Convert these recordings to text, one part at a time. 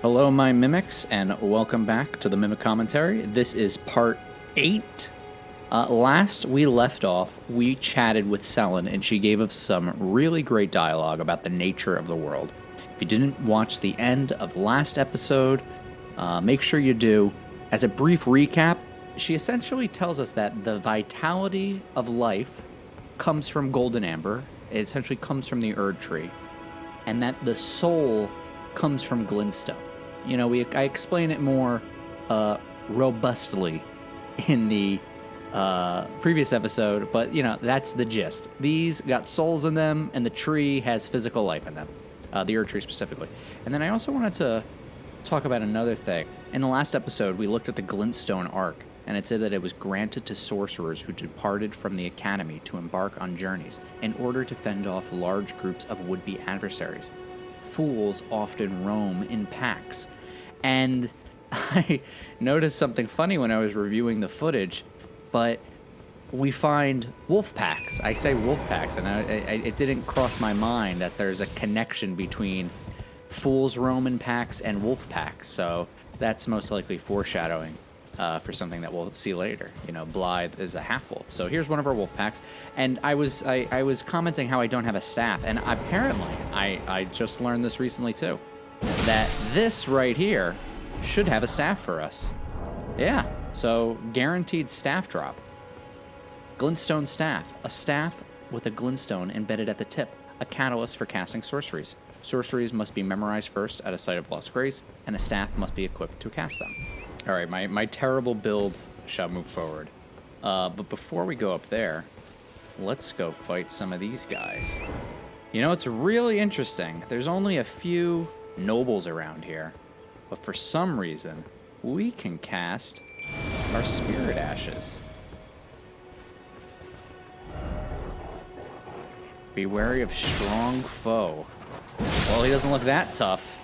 Hello, my mimics, and welcome back to the Mimic Commentary. This is part 8. Last we left off, we chatted with Selen, and she gave us some really great dialogue about the nature of the world. If you didn't watch the end of last episode, make sure you do. As a brief recap, she essentially tells us that the vitality of life comes from golden amber. It essentially comes from the Erd tree, and that the soul comes from glintstone. You know, I explain it more robustly in the previous episode, but, you know, that's the gist. These got souls in them, and the tree has physical life in them, the Erd tree specifically. And then I also wanted to talk about another thing. In the last episode, we looked at the glintstone arc, and it said that it was granted to sorcerers who departed from the academy to embark on journeys in order to fend off large groups of would-be adversaries. Fools often roam in packs. And I noticed something funny when I was reviewing the footage, but we find wolf packs. I say wolf packs, and it didn't cross my mind that there's a connection between fools roam in packs and wolf packs. So that's most likely foreshadowing for something that we'll see later. You know, Blythe is a half-wolf. So here's one of our wolf packs. And I was commenting how I don't have a staff. And apparently, I just learned this recently too, that this right here should have a staff for us. Yeah, so guaranteed staff drop. Glintstone staff. A staff with a glintstone embedded at the tip. A catalyst for casting sorceries. Sorceries must be memorized first at a site of lost grace, and a staff must be equipped to cast them. All right, my terrible build shall move forward. But before we go up there, let's go fight some of these guys. You know, it's really interesting. There's only a few nobles around here, but for some reason, we can cast our spirit ashes. Be wary of strong foe. Well, he doesn't look that tough.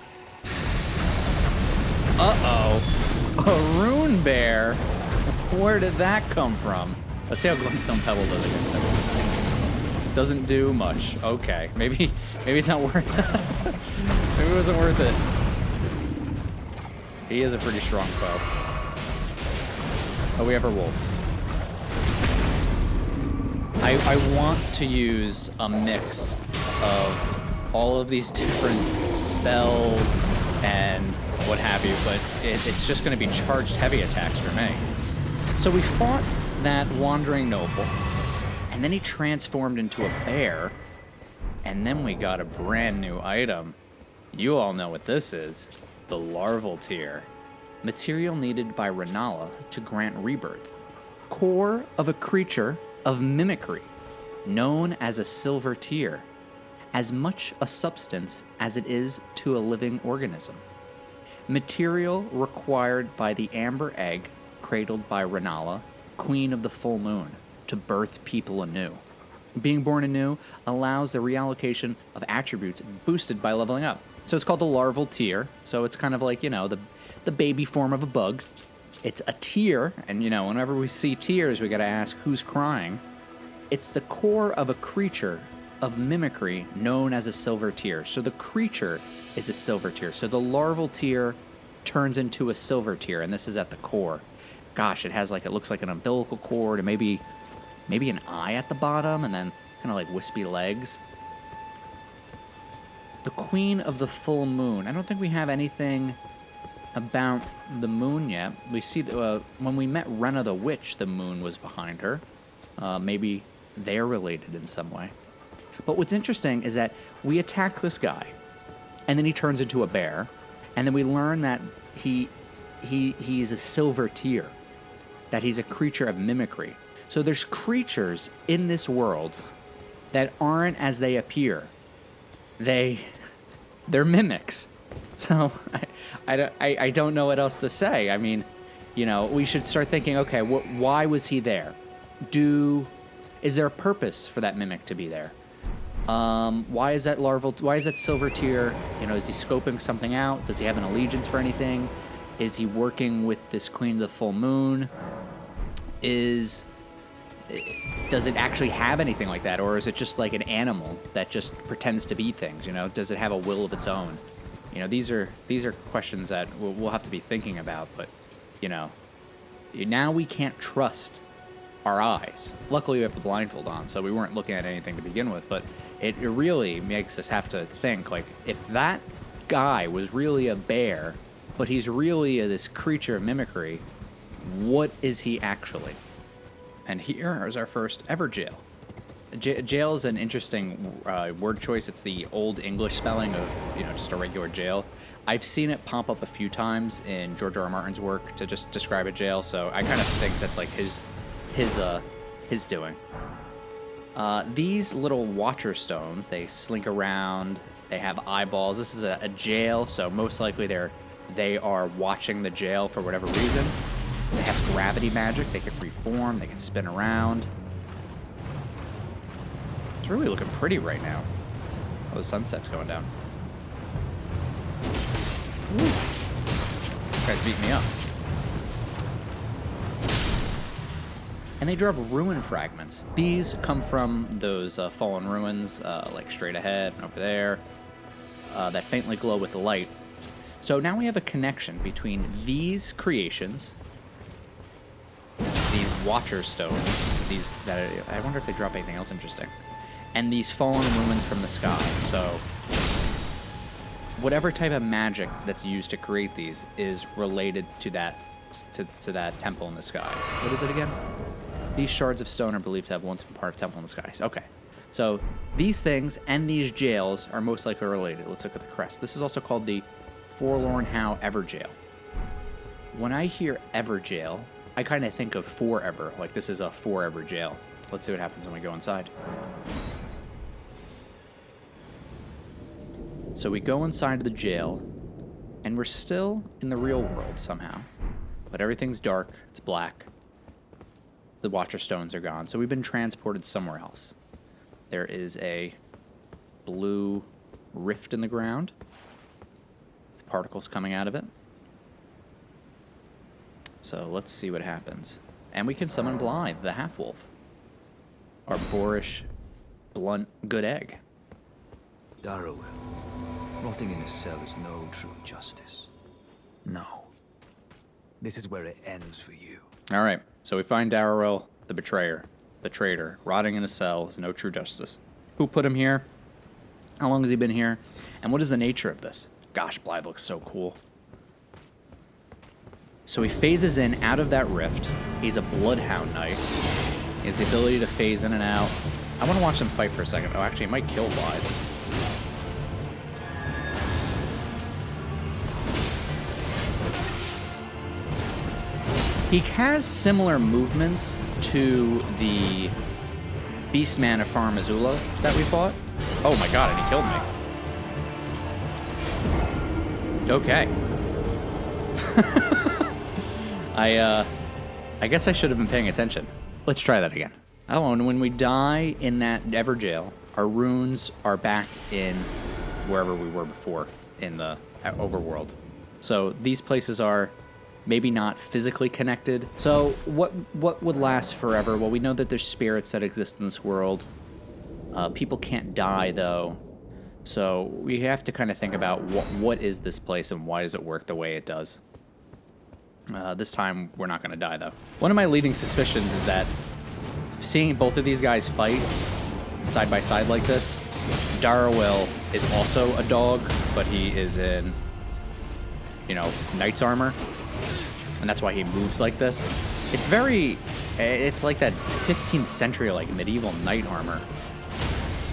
Uh-oh. A rune bear? Where did that come from? Let's see how Glintstone Pebble does against him. Doesn't do much. Okay. Maybe it's not worth it. Maybe it wasn't worth it. He is a pretty strong foe. Oh, we have our wolves. I want to use a mix of all of these different spells and what have you, but it's just going to be charged heavy attacks for me. So we fought that wandering noble, and then he transformed into a bear, and then we got a brand new item. You all know what this is. The larval tear. Material needed by Renala to grant rebirth. Core of a creature of mimicry, known as a silver tear. As much a substance as it is to a living organism. Material required by the amber egg cradled by Renala, queen of the full moon, to birth people anew. Being born anew allows the reallocation of attributes boosted by leveling up. So it's called the larval tear. So it's kind of like, you know, the baby form of a bug. It's a tear, and, you know, whenever we see tears, we gotta ask who's crying. It's the core of a creature of mimicry known as a silver tear. So the creature is a silver tear. So the larval tear turns into a silver tear, and this is at the core. Gosh, it looks like an umbilical cord, and maybe an eye at the bottom, and then kind of like wispy legs. The queen of the full moon. I don't think we have anything about the moon yet. We see when we met Rena the witch, the moon was behind her. Maybe they're related in some way. But what's interesting is that we attack this guy, and then he turns into a bear, and then we learn that he's a silver tear, that he's a creature of mimicry. So there's creatures in this world that aren't as they appear. They're mimics. So I don't know what else to say. I mean, you know, we should start thinking, okay, why was he there? Is there a purpose for that mimic to be there? Why is that silver tear, you know, is he scoping something out? Does he have an allegiance for anything? Is he working with this queen of the full moon? Does it actually have anything like that? Or is it just like an animal that just pretends to be things, you know? Does it have a will of its own? You know, these are questions that we'll have to be thinking about. But you know, now we can't trust our eyes. Luckily, we have the blindfold on, so we weren't looking at anything to begin with. But it really makes us have to think, like, if that guy was really a bear, but he's really this creature of mimicry, what is he actually? And here is our first ever jail. Jail is an interesting word choice. It's the old English spelling of, you know, just a regular jail. I've seen it pop up a few times in George R. R. Martin's work to just describe a jail, so I kind of think that's like his doing. These little watcher stones, they slink around. They have eyeballs. This is a jail, so most likely they are watching the jail for whatever reason. They have gravity magic. They can reform. They can spin around. It's really looking pretty right now. Oh, the sunset's going down. Ooh. This guy's beating me up. And they drop ruin fragments. These come from those fallen ruins, like straight ahead and over there, that faintly glow with the light. So now we have a connection between these creations, these watcher stones, I wonder if they drop anything else interesting, and these fallen ruins from the sky. So whatever type of magic that's used to create these is related to that temple in the sky. What is it again? These shards of stone are believed to have once been part of temple in the skies. Okay. So these things and these jails are most likely related. Let's look at the crest. This is also called the Forlorn How Everjail. When I hear Everjail, I kind of think of forever. Like this is a forever jail. Let's see what happens when we go inside. So we go inside the jail, and we're still in the real world somehow. But everything's dark. It's black. The Watcher Stones are gone, so we've been transported somewhere else. There is a blue rift in the ground. Particles coming out of it. So let's see what happens. And we can summon Blythe, the half-wolf. Our boorish, blunt, good egg. Darriwil, rotting in a cell is no true justice. No. This is where it ends for you. All right, so we find Darriwil, the betrayer, the traitor, rotting in a cell is no true justice. Who put him here? How long has he been here? And what is the nature of this? Gosh, Blythe looks so cool. So he phases in out of that rift. He's a Bloodhound Knight. He has the ability to phase in and out. I want to watch him fight for a second. Oh, actually, it might kill Blythe. He has similar movements to the Beastman of Farum Azula that we fought. Oh my god, and he killed me. Okay. I guess I should have been paying attention. Let's try that again. Oh, and when we die in that Ever Jail, our runes are back in wherever we were before in the overworld. So these places are maybe not physically connected. So what would last forever? Well, we know that there's spirits that exist in this world. People can't die, though. So we have to kind of think about what is this place and why does it work the way it does. This time, we're not going to die, though. One of my leading suspicions is that seeing both of these guys fight side by side like this, Darriwil is also a dog, but he is in, you know, knight's armor. And that's why he moves like this. It's like that 15th century, like, medieval knight armor.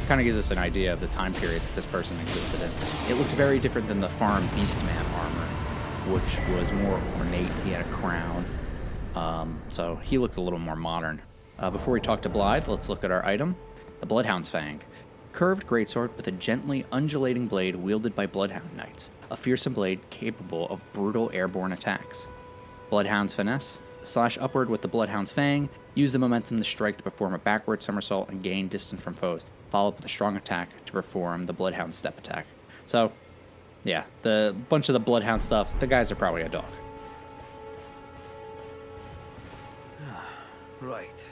Kind of gives us an idea of the time period that this person existed in. It looks very different than the Farum Beastman armor, which was more ornate. He had a crown. So he looked a little more modern. Before we talk to Blythe, let's look at our item. The Bloodhound's Fang. Curved greatsword with a gently undulating blade wielded by Bloodhound Knights. A fearsome blade capable of brutal airborne attacks. Bloodhound's Finesse. Slash upward with the Bloodhound's Fang. Use the momentum to strike to perform a backward somersault and gain distance from foes. Follow up with a strong attack to perform the Bloodhound Step attack. So, yeah, the bunch of the Bloodhound stuff, the guys are probably a dog. Right.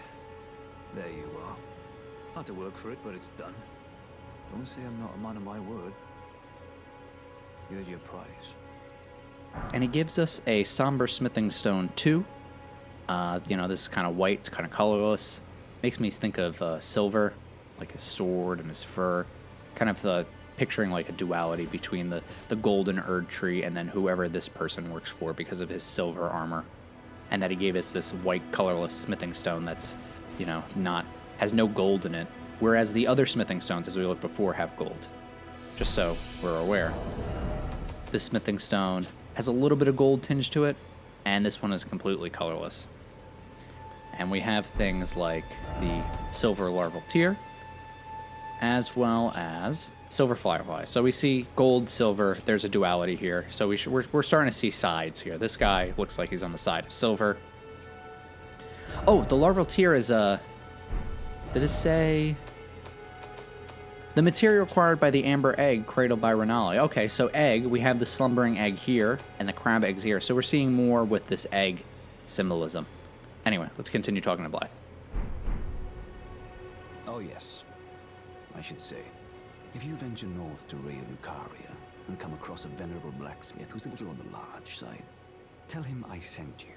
There you are. Had to work for it, but it's done. Don't say I'm not a man of my word. Here's your prize. And he gives us a somber smithing stone 2. This is kind of white, it's kind of colorless. Makes me think of silver, like his sword and his fur. Kind of picturing like a duality between the golden Erd tree and then whoever this person works for because of his silver armor. And that he gave us this white, colorless smithing stone that's, has no gold in it. Whereas the other smithing stones, as we looked before, have gold. Just so we're aware. This smithing stone has a little bit of gold tinge to it, and this one is completely colorless. And we have things like the silver larval tear, as well as silver firefly. So we see gold, silver, there's a duality here. So we're starting to see sides here. This guy looks like he's on the side of silver. Oh, the larval tear is did it say... The material required by the amber egg cradled by Renali. Okay, so egg, we have the slumbering egg here, and the crab eggs here. So we're seeing more with this egg symbolism. Anyway, let's continue talking to Blythe. Oh yes, I should say, if you venture north to Rea Lucaria and come across a venerable blacksmith who's a little on the large side, tell him I sent you,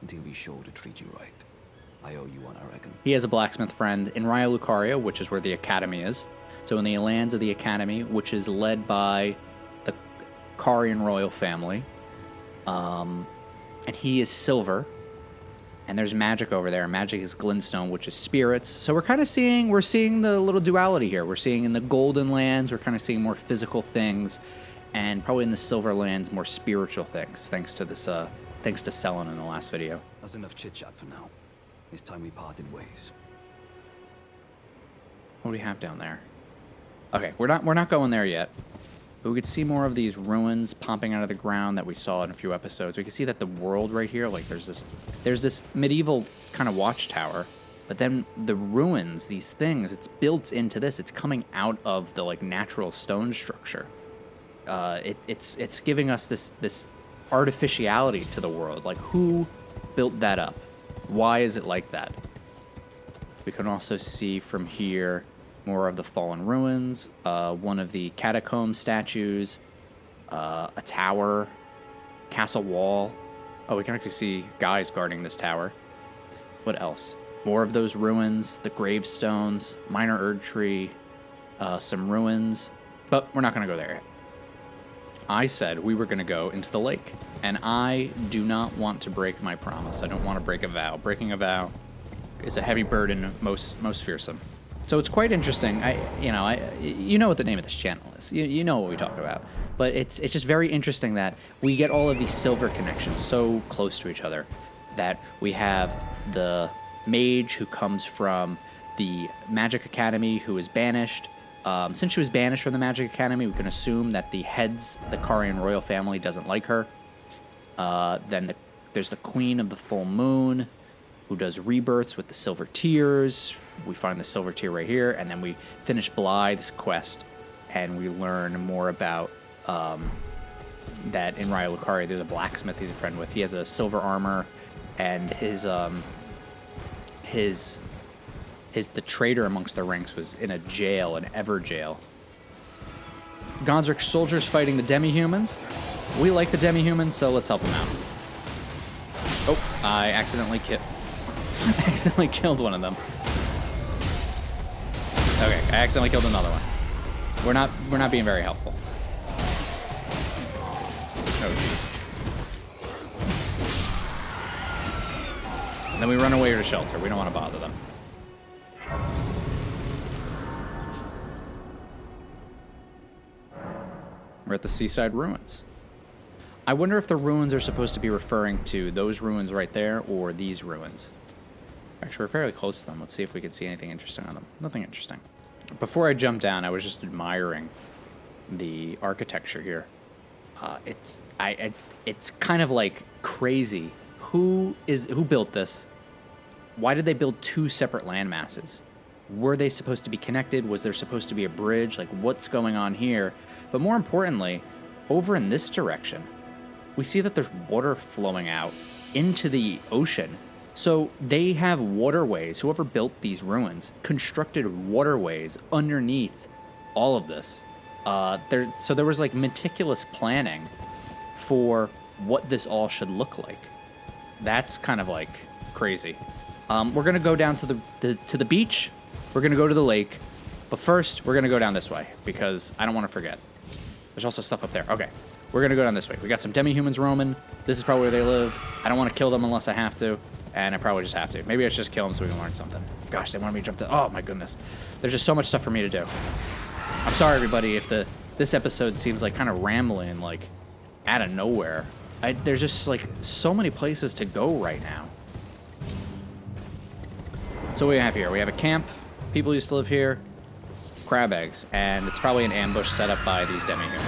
and he'll be sure to treat you right. I owe you one, I reckon. He has a blacksmith friend in Rea Lucaria, which is where the academy is. So in the lands of the academy, which is led by the Carian royal family, and he is silver, and there's magic over there. Magic is glintstone, which is spirits. So we're seeing the little duality here. We're seeing in the golden lands, we're kind of seeing more physical things, and probably in the silver lands, more spiritual things. Thanks to Selen in the last video. That's enough chit chat for now. It's time we parted ways. What do we have down there? Okay, we're not going there yet. But we could see more of these ruins popping out of the ground that we saw in a few episodes. We can see that the world right here, like there's this medieval kind of watchtower, but then the ruins, these things, it's built into this. It's coming out of the like natural stone structure. It's giving us this artificiality to the world. Like who built that up? Why is it like that? We can also see from here more of the fallen ruins, one of the catacomb statues, a tower, castle wall. Oh, we can actually see guys guarding this tower. What else? More of those ruins, the gravestones, minor Erd tree, some ruins. But we're not going to go there yet. I said we were going to go into the lake, and I do not want to break my promise. I don't want to break a vow. Breaking a vow is a heavy burden, most fearsome. So it's quite interesting. You know what the name of this channel is. You know what we talk about. But it's just very interesting that we get all of these silver connections so close to each other. That we have the mage who comes from the Magic Academy who is banished. Since she was banished from the Magic Academy, we can assume that the Carian royal family doesn't like her. Then there's the Queen of the Full Moon, who does rebirths with the Silver Tears. We find the Silver Tear right here, and then we finish Blythe's quest, and we learn more about that in Rea Lucaria. There's a blacksmith he's a friend with. He has a silver armor, and the traitor amongst the ranks was in a jail, an Ever jail. Gondrik's soldiers fighting the demi-humans. We like the demi-humans, so let's help them out. Oh, I accidentally killed one of them. Okay, I accidentally killed another one. We're not being very helpful. Oh jeez. And then we run away to shelter. We don't want to bother them. We're at the seaside ruins. I wonder if the ruins are supposed to be referring to those ruins right there or these ruins. Actually, we're fairly close to them. Let's see if we can see anything interesting on them. Nothing interesting. Before I jumped down, I was just admiring the architecture here. It's kind of like crazy. Who built this? Why did they build two separate land masses? Were they supposed to be connected? Was there supposed to be a bridge? Like, what's going on here? But more importantly, over in this direction, we see that there's water flowing out into the ocean. So they have waterways. Whoever built these ruins constructed waterways underneath all of this. So there was like meticulous planning for what this all should look like. That's kind of like crazy. We're gonna go down to the beach. We're gonna go to the lake, but first we're gonna go down this way because I don't want to forget. There's also stuff up there. Okay, we're gonna go down this way. We got some demi-humans roaming. This is probably where they live. I don't want to kill them unless I have to, and I probably just have to. Maybe I should just kill them so we can learn something. Gosh, they wanted me to jump to. Oh my goodness, there's just so much stuff for me to do. I'm sorry, everybody, if this episode seems like kind of rambling, like out of nowhere. There's just like so many places to go right now. So what do we have here? We have a camp. People used to live here. Crab eggs, and it's probably an ambush set up by these demi-humans.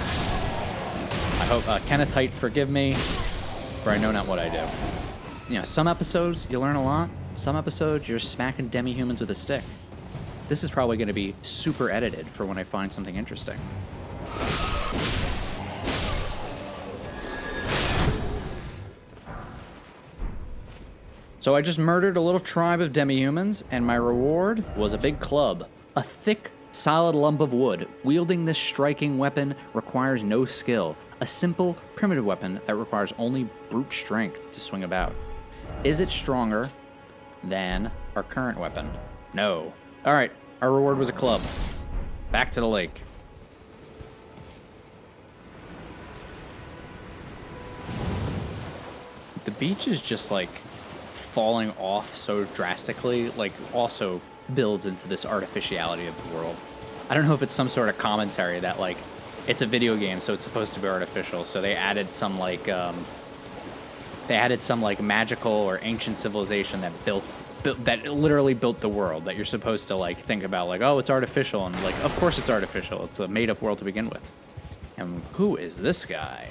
I hope Kenneth Height forgive me, for I know not what I do. You know, some episodes you learn a lot. Some episodes you're smacking demi-humans with a stick. This is probably going to be super edited for when I find something interesting. So I just murdered a little tribe of demi-humans, and my reward was a big club. A thick, solid lump of wood. Wielding this striking weapon requires no skill. A simple, primitive weapon that requires only brute strength to swing about. Is it stronger than our current weapon? No. Alright, our reward was a club. Back to the lake. The beach is just like falling off so drastically, like also builds into this artificiality of the world. I don't know if it's some sort of commentary that like it's a video game, so it's supposed to be artificial. So they added some like magical or ancient civilization that that literally built the world that you're supposed to like think about like, oh, it's artificial, and like of course it's artificial. It's a made up world to begin with. And who is this guy?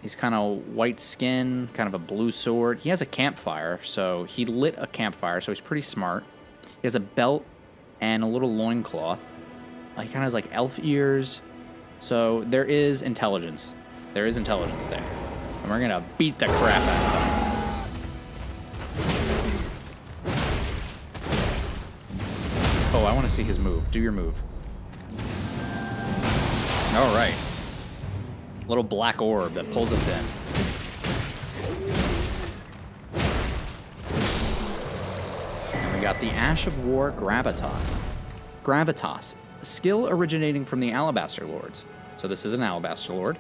He's kind of white skin, kind of a blue sword. He has a campfire, so he lit a campfire, so he's pretty smart. He has a belt and a little loincloth. He kind of has like elf ears. So there is intelligence. There is intelligence there. And we're going to beat the crap out of him. Oh, I want to see his move. Do your move. All right. Little black orb that pulls us in. And we got the Ash of War Gravitas. Gravitas, a skill originating from the Alabaster Lords. So this is an Alabaster Lord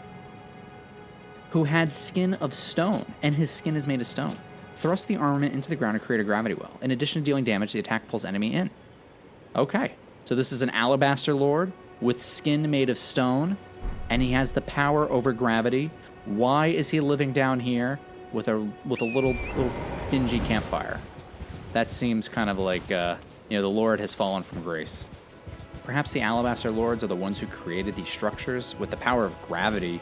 who had skin of stone, and his skin is made of stone. Thrust the armament into the ground to create a gravity well. In addition to dealing damage, the attack pulls enemy in. Okay, so this is an Alabaster Lord with skin made of stone, and he has the power over gravity. Why is he living down here with a little dingy campfire? That seems kind of like the Lord has fallen from grace. Perhaps the Alabaster Lords are the ones who created these structures. With the power of gravity,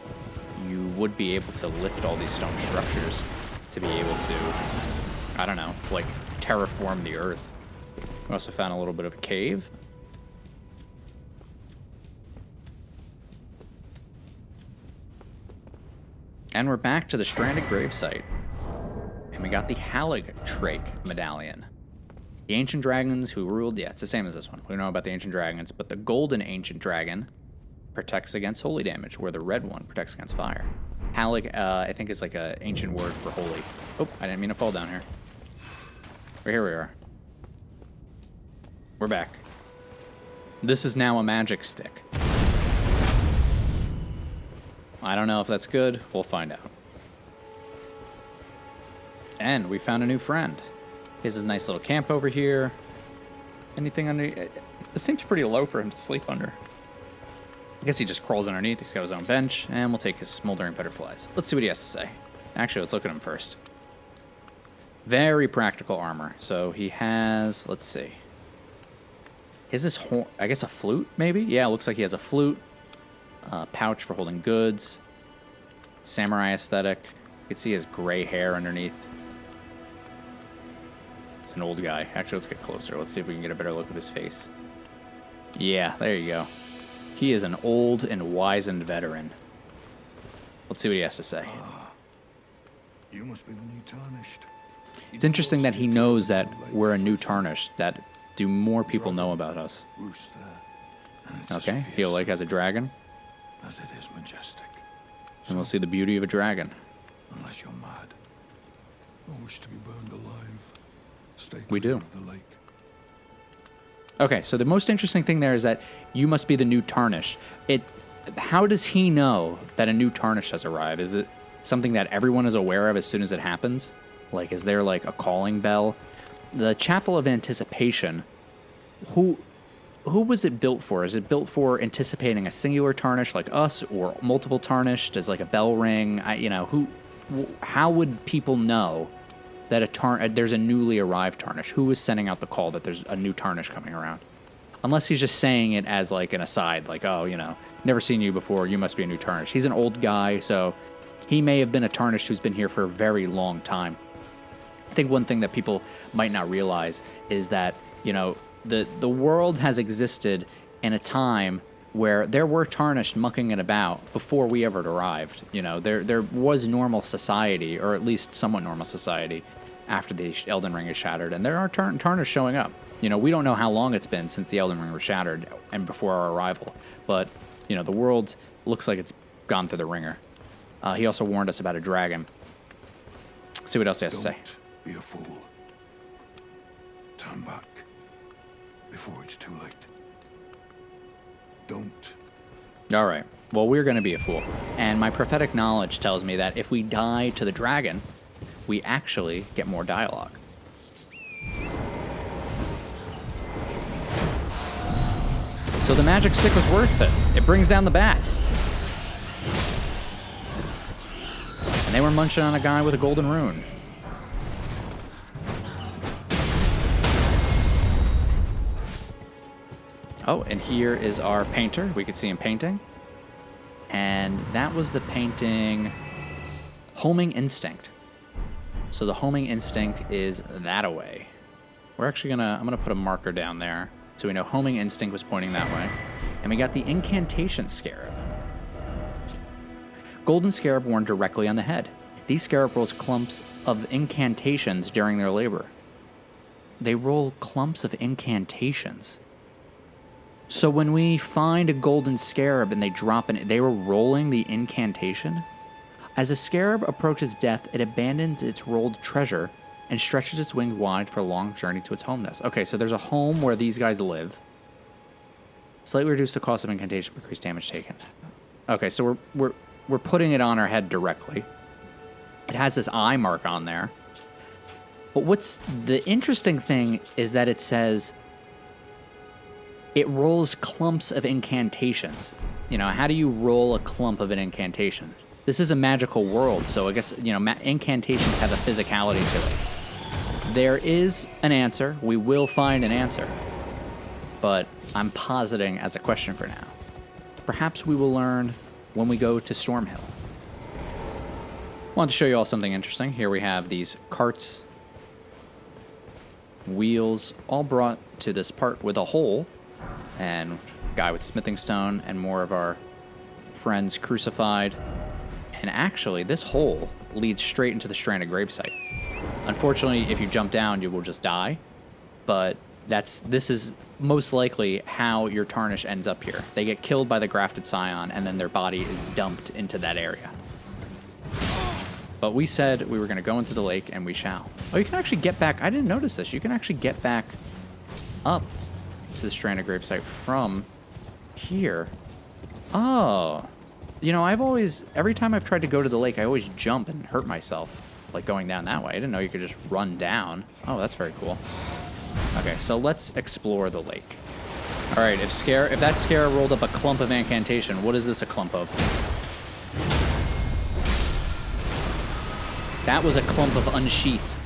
you would be able to lift all these stone structures to be able to, I don't know, like terraform the earth. We also found a little bit of a cave. And we're back to the stranded gravesite. And we got the Halig-Trake medallion. The ancient dragons who ruled... Yeah, it's the same as this one. We know about the ancient dragons, but the golden ancient dragon protects against holy damage, where the red one protects against fire. Halig, I think, is like an ancient word for holy. Oh, I didn't mean to fall down here. But here we are. We're back. This is now a magic stick. I don't know if that's good. We'll find out. And we found a new friend. He has a nice little camp over here. Anything under... This seems pretty low for him to sleep under. I guess he just crawls underneath. He's got his own bench. And we'll take his smoldering butterflies. Let's see what he has to say. Actually, let's look at him first. Very practical armor. So he has... Let's see. Is this horn? I guess a flute, maybe? Yeah, it looks like he has a flute. Pouch for holding goods. Samurai aesthetic. You can see his gray hair underneath. It's an old guy. Actually, let's get closer. Let's see if we can get a better look at his face. Yeah, there you go. He is an old and wizened veteran. Let's see what he has to say. You must be the new Tarnished. It's interesting that he knows that we're a new Tarnished. That do more people know about us? Rooster And it's Okay, as Heal Lake fearsome has a dragon, as it is majestic. and we'll see the beauty of a dragon. Unless you're mad or wish to be burned alive, stay We clear do. of the lake. Okay, so the most interesting thing there is that you must be the new Tarnished. How does he know that a new Tarnished has arrived? Is it something that everyone is aware of as soon as it happens? Like, is there like a calling bell? The Chapel of Anticipation, who was it built for? Is it built for anticipating a singular Tarnished like us, or multiple Tarnished as like a bell ring? How would people know that there's a newly arrived Tarnished? Who is sending out the call that there's a new Tarnished coming around? Unless he's just saying it as like an aside, like, oh, never seen you before, you must be a new Tarnished. He's an old guy, so he may have been a Tarnished who's been here for a very long time. I think one thing that people might not realize is that, the world has existed in a time where there were Tarnished mucking it about before we ever arrived. There was normal society, or at least somewhat normal society, after the Elden Ring is shattered, and there are Tarnished showing up. We don't know how long it's been since the Elden Ring was shattered and before our arrival, but, the world looks like it's gone through the ringer. He also warned us about a dragon. See what else he has to say. Don't be a fool. Turn back before it's too late. Don't. All right. Well, we're going to be a fool. And my prophetic knowledge tells me that if we die to the dragon, we actually get more dialogue. So the magic stick was worth it. It brings down the bats. And they were munching on a guy with a golden rune. Oh, and here is our painter. We could see him painting. And that was the painting Homing Instinct. So the Homing Instinct is that away. I'm gonna put a marker down there so we know Homing Instinct was pointing that way. And we got the Incantation Scarab. Golden Scarab worn directly on the head. These scarab rolls clumps of incantations during their labor. They roll clumps of incantations. So when we find a golden scarab and they drop in, they were rolling the incantation? As a scarab approaches death, it abandons its rolled treasure and stretches its wings wide for a long journey to its home nest. Okay, so there's a home where these guys live. Slightly reduce the cost of incantation, increase damage taken. Okay, so we're putting it on our head directly. It has this eye mark on there. But what's the interesting thing is that it says it rolls clumps of incantations. How do you roll a clump of an incantation? This is a magical world, so I guess, incantations have a physicality to it. There is an answer. We will find an answer. But I'm positing as a question for now. Perhaps we will learn when we go to Stormhill. I want to show you all something interesting. Here we have these carts, wheels, all brought to this part with a hole, and guy with smithing stone, and more of our friends crucified. And actually, this hole leads straight into the stranded gravesite. Unfortunately, if you jump down, you will just die. But this is most likely how your Tarnished ends up here. They get killed by the grafted scion, and then their body is dumped into that area. But we said we were going to go into the lake, and we shall. Oh, you can actually get back. I didn't notice this. You can actually get back up to the stranded gravesite from here. Oh. Every time I've tried to go to the lake, I always jump and hurt myself, like going down that way. I didn't know you could just run down. Oh, that's very cool. Okay, so let's explore the lake. All right, if that scare rolled up a clump of incantation, what is this a clump of? That was a clump of unsheath.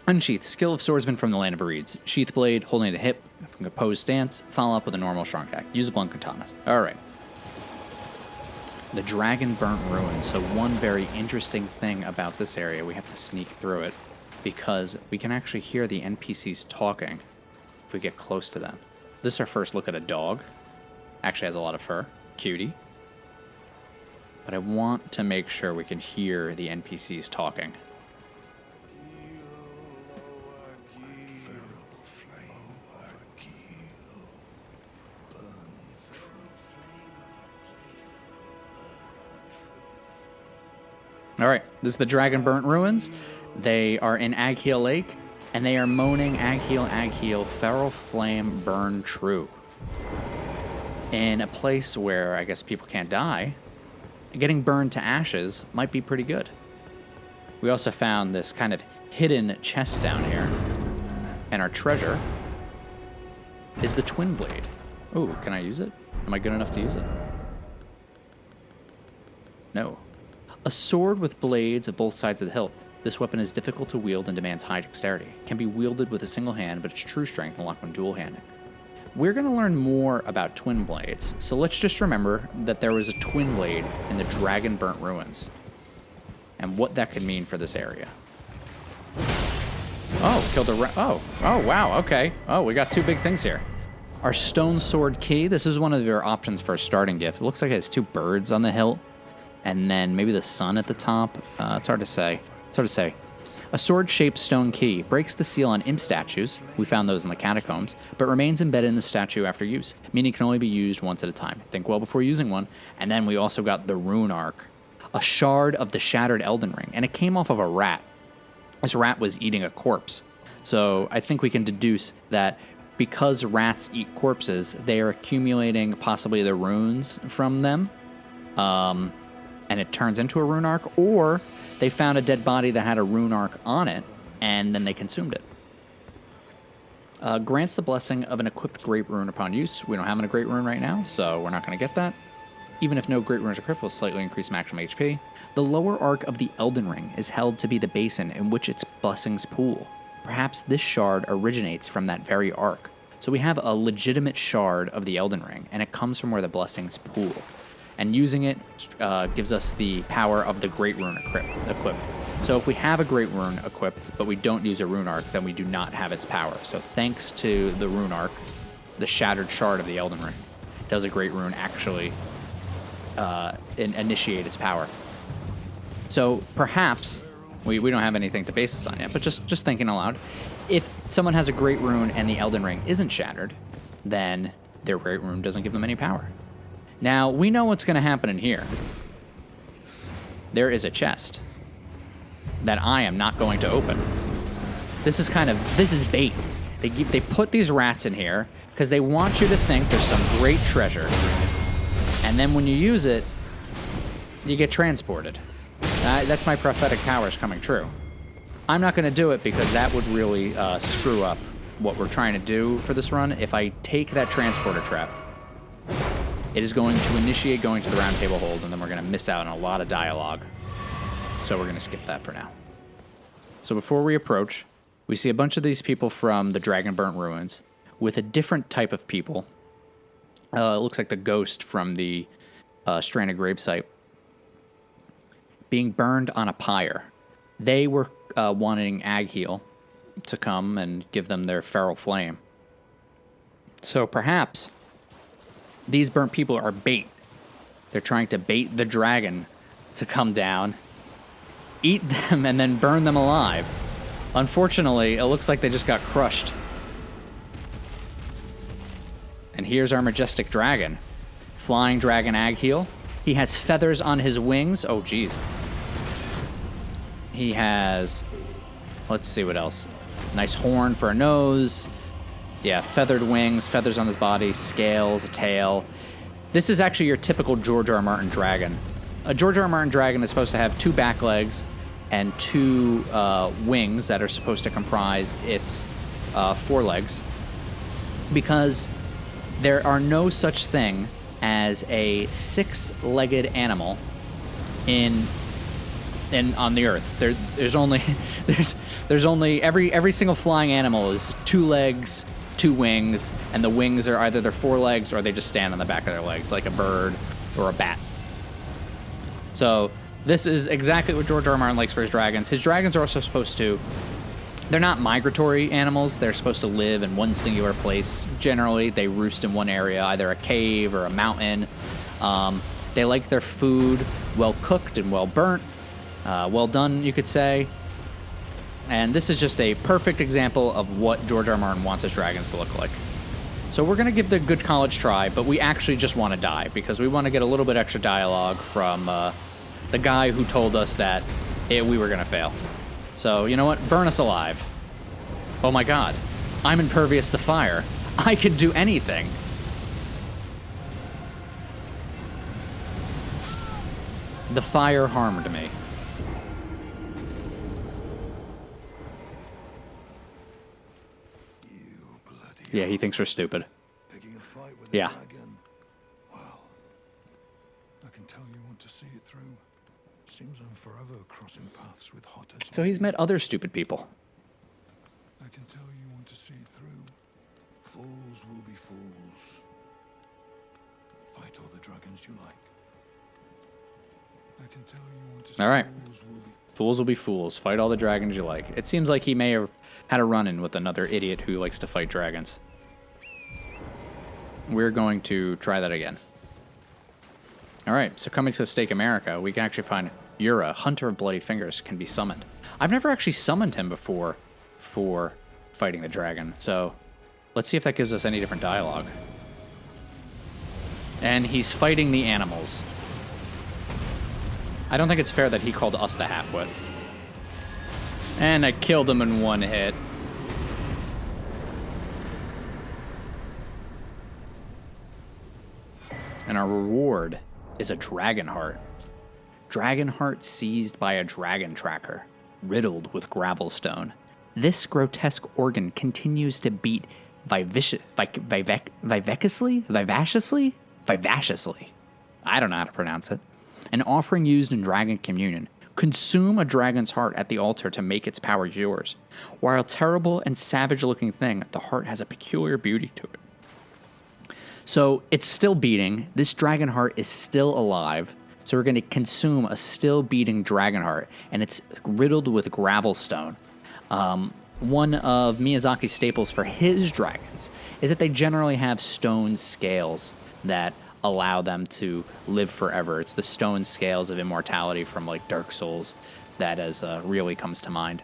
Unsheath, skill of swordsman from the land of reeds. Sheath blade, holding it at hip, from composed stance, follow up with a normal strong attack. Usable on katanas. All right. The Dragon Burnt Ruin. So one very interesting thing about this area, we have to sneak through it because we can actually hear the NPCs talking if we get close to them. This is our first look at a dog. Actually has a lot of fur. Cutie. But I want to make sure we can hear the NPCs talking. All right, this is the Dragon Burnt Ruins. They are in Agheel Lake, and they are moaning, Agheel, Agheel, feral flame burn true. In a place where I guess people can't die, getting burned to ashes might be pretty good. We also found this kind of hidden chest down here, and our treasure is the Twin Blade. Ooh, can I use it? Am I good enough to use it? No. A sword with blades at both sides of the hilt. This weapon is difficult to wield and demands high dexterity. Can be wielded with a single hand, but its true strength unlocked when dual-handing. We're going to learn more about twin blades, so let's just remember that there was a twin blade in the Dragon Burnt Ruins, and what that could mean for this area. Oh, killed a oh, wow, okay. Oh, we got two big things here. Our stone sword key. This is one of your options for a starting gift. It looks like it has two birds on the hilt, and then maybe the sun at the top. It's hard to say. A sword-shaped stone key breaks the seal on imp statues, we found those in the catacombs, but remains embedded in the statue after use, meaning it can only be used once at a time. Think well before using one. And then we also got the rune arc, a shard of the shattered Elden Ring, and it came off of a rat. This rat was eating a corpse. So I think we can deduce that because rats eat corpses, they are accumulating possibly the runes from them, and it turns into a rune arc, or they found a dead body that had a rune arc on it, and then they consumed it. Grants the blessing of an equipped Great Rune upon use. We don't have a Great Rune right now, so we're not going to get that. Even if no Great Runes are equipped, will slightly increase maximum HP. The lower arc of the Elden Ring is held to be the basin in which its blessings pool. Perhaps this shard originates from that very arc. So we have a legitimate shard of the Elden Ring, and it comes from where the blessings pool. And using it gives us the power of the Great Rune equipped. So if we have a Great Rune equipped, but we don't use a Rune Arc, then we do not have its power. So thanks to the Rune Arc, the shattered shard of the Elden Ring, does a Great Rune actually initiate its power. So perhaps, we don't have anything to base this on yet, but just thinking aloud, if someone has a Great Rune and the Elden Ring isn't shattered, then their Great Rune doesn't give them any power. Now, we know what's going to happen in here. There is a chest that I am not going to open. This is bait. They put these rats in here because they want you to think there's some great treasure. And then when you use it, you get transported. That's my prophetic powers coming true. I'm not going to do it because that would really screw up what we're trying to do for this run. If I take that transporter trap, it is going to initiate going to the round table hold, and then we're going to miss out on a lot of dialogue. So we're going to skip that for now. So before we approach, we see a bunch of these people from the Dragon Burnt Ruins with a different type of people. It looks like the ghost from the Stranded Gravesite being burned on a pyre. They were wanting Agheel to come and give them their feral flame. So perhaps these burnt people are bait. They're trying to bait the dragon to come down, eat them, and then burn them alive. Unfortunately, it looks like they just got crushed. And here's our majestic dragon. Flying Dragon Agheel. He has feathers on his wings. Oh, geez. He has... Let's see what else. Nice horn for a nose. Yeah, feathered wings, feathers on his body, scales, a tail. This is actually your typical George R. R. Martin dragon. A George R. R. Martin dragon is supposed to have two back legs and two wings that are supposed to comprise its forelegs, because there are no such thing as a six-legged animal on the earth. There's only every single flying animal is two legs, two wings, and the wings are either their forelegs or they just stand on the back of their legs like a bird or a bat. So this is exactly what George R. R. Martin likes for his dragons. His dragons are also supposed to... They're not migratory animals. They're supposed to live in one singular place. Generally, they roost in one area, either a cave or a mountain. They like their food well cooked and well burnt. Well done, you could say. And this is just a perfect example of what George R. R. Martin wants his dragons to look like. So we're going to give the good college try, but we actually just want to die, because we want to get a little bit extra dialogue from The guy who told us that we were going to fail. So, you know what? Burn us alive. Oh my god. I'm impervious to fire. I could do anything. The fire harmed me. You bloody Yeah, he thinks we're stupid. picking a fight with Yeah. a dragon. Well, I can tell you want to see it through. Seems I'm forever crossing paths with hotheads. So he's met other stupid people. I can tell you want to see it through. Fools will be fools. Fight all the dragons you like. I can tell you want to see All right. fools will be Fools will be fools. Fight all the dragons you like. It seems like he may have had a run-in with another idiot who likes to fight dragons. We're going to try that again. All right, so coming to Stake America, we can actually find Yura, Hunter of Bloody Fingers, can be summoned. I've never actually summoned him before for fighting the dragon, so let's see if that gives us any different dialogue. And he's fighting the animals. I don't think it's fair that he called us the halfwit. And I killed him in one hit. And our reward is a dragon heart. Dragon heart seized by a dragon tracker, riddled with gravelstone. This grotesque organ continues to beat vivaciously? I don't know how to pronounce it. An offering used in dragon communion. Consume a dragon's heart at the altar to make its power yours. While a terrible and savage-looking thing, the heart has a peculiar beauty to it. So it's still beating. This dragon heart is still alive. So we're going to consume a still beating dragon heart, and it's riddled with gravelstone. One of Miyazaki's staples for his dragons is that they generally have stone scales that allow them to live forever. It's the stone scales of immortality from like Dark Souls that really comes to mind.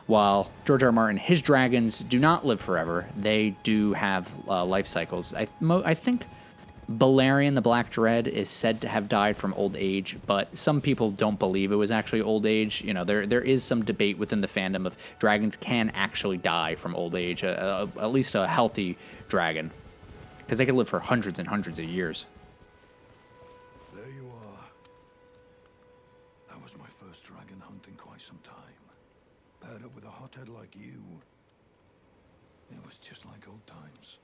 While George R. R. Martin, his dragons do not live forever. They do have life cycles. I think Balerion the Black Dread is said to have died from old age, but some people don't believe it was actually old age. You know, there is some debate within the fandom of dragons can actually die from old age, at least a healthy dragon, because they can live for hundreds and hundreds of years. There you are. That was my first dragon hunt in quite some time. Paired up with a hothead like you, it was just like old times.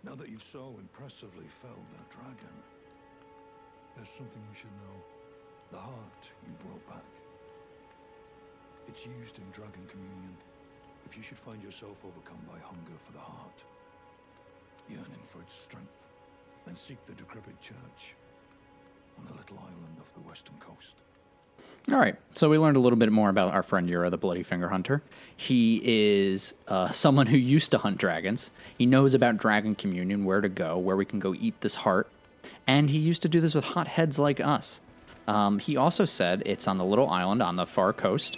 Now that you've so impressively felled that dragon, there's something you should know. The heart you brought back. It's used in dragon communion. If you should find yourself overcome by hunger for the heart, yearning for its strength, then seek the decrepit church on the little island off the western coast. All right, so we learned a little bit more about our friend Yura, the Bloody Finger Hunter. He is someone who used to hunt dragons. He knows about dragon communion, where to go, where we can go eat this heart. And he used to do this with hotheads like us. He also said it's on the little island on the far coast.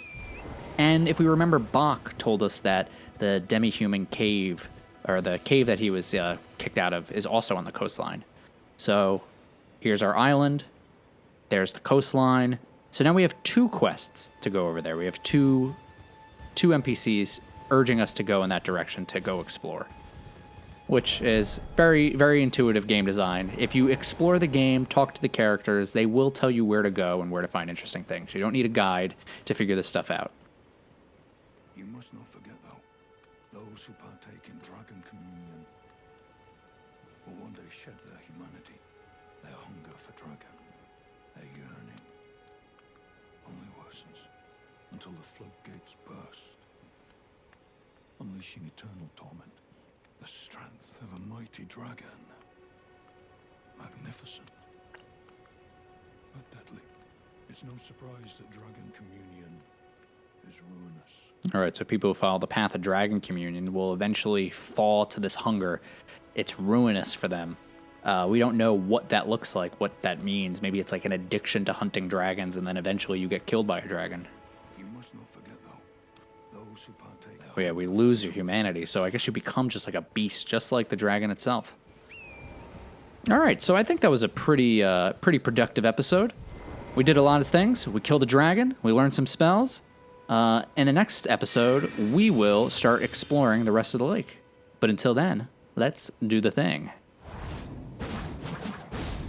And if we remember, Bach told us that the demi-human cave, or the cave that he was kicked out of, is also on the coastline. So here's our island. There's the coastline. So now we have 2 quests to go over there. We have two NPCs urging us to go in that direction to go explore, which is very, very intuitive game design. If you explore the game, talk to the characters, they will tell you where to go and where to find interesting things. You don't need a guide to figure this stuff out. You must not forget, though, those who partake in dragon communion will one day shed their humanity, their hunger for dragon, their yearning only worsens until the floodgates burst, unleashing eternal torment, the strength of a mighty dragon. Magnificent, but deadly. It's no surprise that dragon communion is ruinous. All right, so people who follow the path of dragon communion will eventually fall to this hunger. It's ruinous for them. We don't know what that looks like, what that means. Maybe it's like an addiction to hunting dragons, and then eventually you get killed by a dragon. You must not forget, though, those who partake. Oh yeah, we lose your humanity, so I guess you become just like a beast, just like the dragon itself. All right, so I think that was a pretty productive episode. We did a lot of things. We killed a dragon. We learned some spells. In the next episode, we will start exploring the rest of the lake. But until then, let's do the thing.